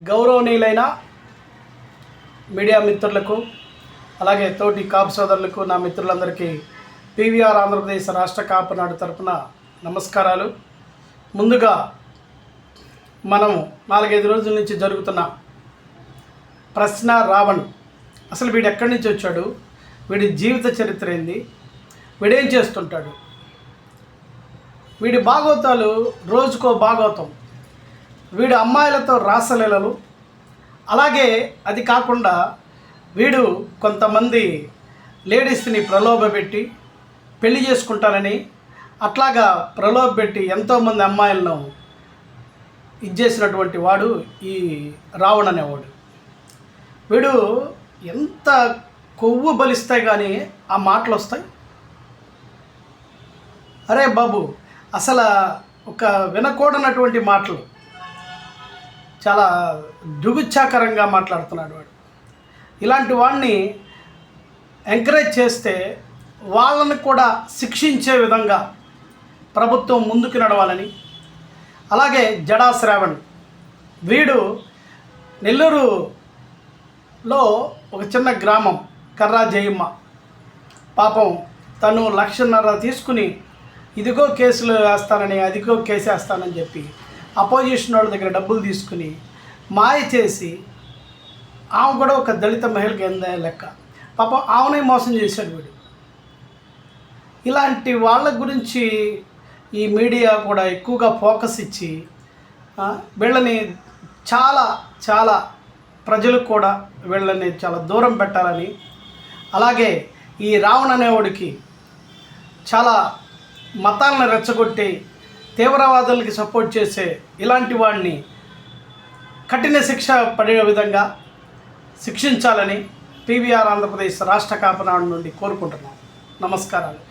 గౌరవనీయులైన మీడియా మిత్రులకు అలాగే తోటి కాపు సోదరులకు నా మిత్రులందరికీ పీవీఆర్ ఆంధ్రప్రదేశ్ రాష్ట్ర కాపు నాడు తరపున నమస్కారాలు. ముందుగా మనం 4-5 రోజుల నుంచి జరుగుతున్న ప్రశ్న రావణ్, అసలు వీడు ఎక్కడి నుంచి వచ్చాడు, వీడి జీవిత చరిత్ర ఏంది, వీడేం చేస్తుంటాడు, వీడి భాగవతాలు రోజుకో భాగవతం, వీడు అమ్మాయిలతో రాసలీలలు, అలాగే అది కాకుండా వీడు కొంతమంది లేడీస్ని ప్రలోభపెట్టి పెళ్లి చేసుకుంటానని అట్లాగా ప్రలోభపెట్టి ఎంతోమంది అమ్మాయిలను ఇచ్చేసినటువంటి వాడు ఈ రావణ్ అనేవాడు. వీడు ఎంత కొవ్వు బలిస్తాయి కానీ ఆ మాటలు వస్తాయి. అరే బాబు, అసలు ఒక వినకూడనటువంటి మాటలు, చాలా దుగుచ్చాకరంగా మాట్లాడుతున్నాడు వాడు. ఇలాంటి వాడిని ఎంకరేజ్ చేస్తే వాళ్ళని కూడా శిక్షించే విధంగా ప్రభుత్వం ముందుకు నడవాలని. అలాగే జడా శ్రావణ్, వీడు నెల్లూరులో ఒక చిన్న గ్రామం కర్రా జయమ్మ, పాపం తను 1.5 లక్షలు తీసుకుని ఇదిగో కేసులు వేస్తానని అదిగో కేసు వేస్తానని చెప్పి అపోజిషన్ వాళ్ళ దగ్గర డబ్బులు తీసుకుని మాయ చేసి, ఆమె కూడా ఒక దళిత మహిళకి లెక్క, పాపం ఆమెనే మోసం చేశాడు వీడు. ఇలాంటి వాళ్ళ గురించి ఈ మీడియా కూడా ఎక్కువగా ఫోకస్ ఇచ్చి వీళ్ళని చాలా చాలా ప్రజలకు కూడా వీళ్ళని చాలా దూరం పెట్టాలని, అలాగే ఈ రావణ్ అనేవాడికి చాలా మతాలను రెచ్చగొట్టి తీవ్రవాదులకి సపోర్ట్ చేసే ఇలాంటి వాడిని కఠిన శిక్ష పడే విధంగా శిక్షించాలని పీవీఆర్ ఆంధ్రప్రదేశ్ రాష్ట్ర కాపు నాడు నుండి కోరుకుంటున్నాం. నమస్కారాలు.